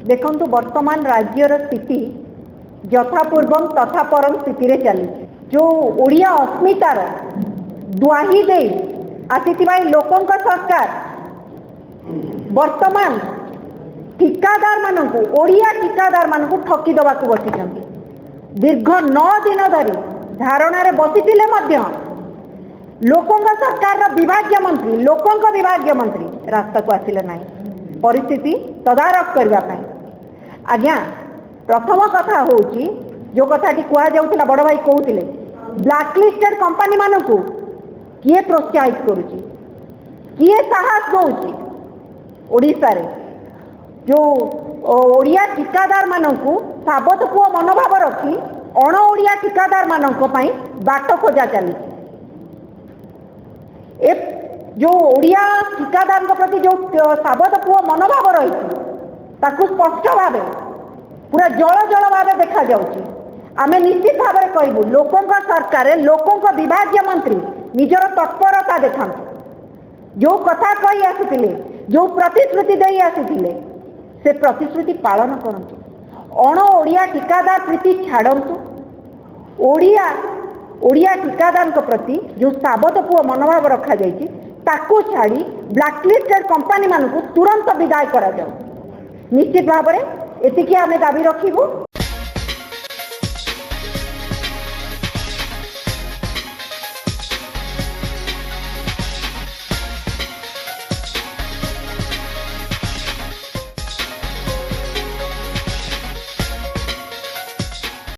देखंतु वर्तमान राज्यर स्थिति यथापूर्वम तथा परम स्थिति रे चली जो ओडिया अस्मितार दुआही दे आसीथिबा लोकंक सरकार वर्तमान ठिकादार मानकु ओडिया ठिकादार मानकु ठकी दबाकु बसिछंती। दीर्घ 9 दिन धरी धारणा रे बसिथिले मध्य लोकंक सरकार विभागीय मंत्री रास्ता को आसिले नाही परिस्थिति तदारख करबा पई। आज्ञा प्रथम कथा होउची जो कथाटी कुआ जाउतिला बड़ भाई कहउतिले ब्लैकलिस्टेड कंपनी मानकु किए प्रोत्साहित करूची किए साहस दउची ओडिसा रे जो ओडिया ठिकादार मानकु साबत पुओ मनोभाव रखी अण ओडिया ठिकादार मानक पई बाट खोजा चली। ए जो ओडिया ठिकादार प्रति जो साबत पुओ मनोभाव रही ताकू स्पष्ट भाव पूरा जल जल भाव देखा जाउची। आमे निश्चित भाव में कहबू लोकों सरकार लोकों विभागीय मंत्री निजर तत्परता देखा जो कथा कही आसुतिले जो प्रतिश्रुति दे आसुतिले से प्रतिश्रुति पालन करंतु। अण ओडिया ठिकादार प्रीति छाड़ंतु। ओडिया ठिकादार प्रति जो साबत पुओ मनोभाव रखा जाइछि ताकू छाड़ी ब्लैकलिस्टेड कंपनी मानकु तुरंत विदाय करा जाऊ। निश्चित भाव में एतिकी आमे दाबी रखिबू।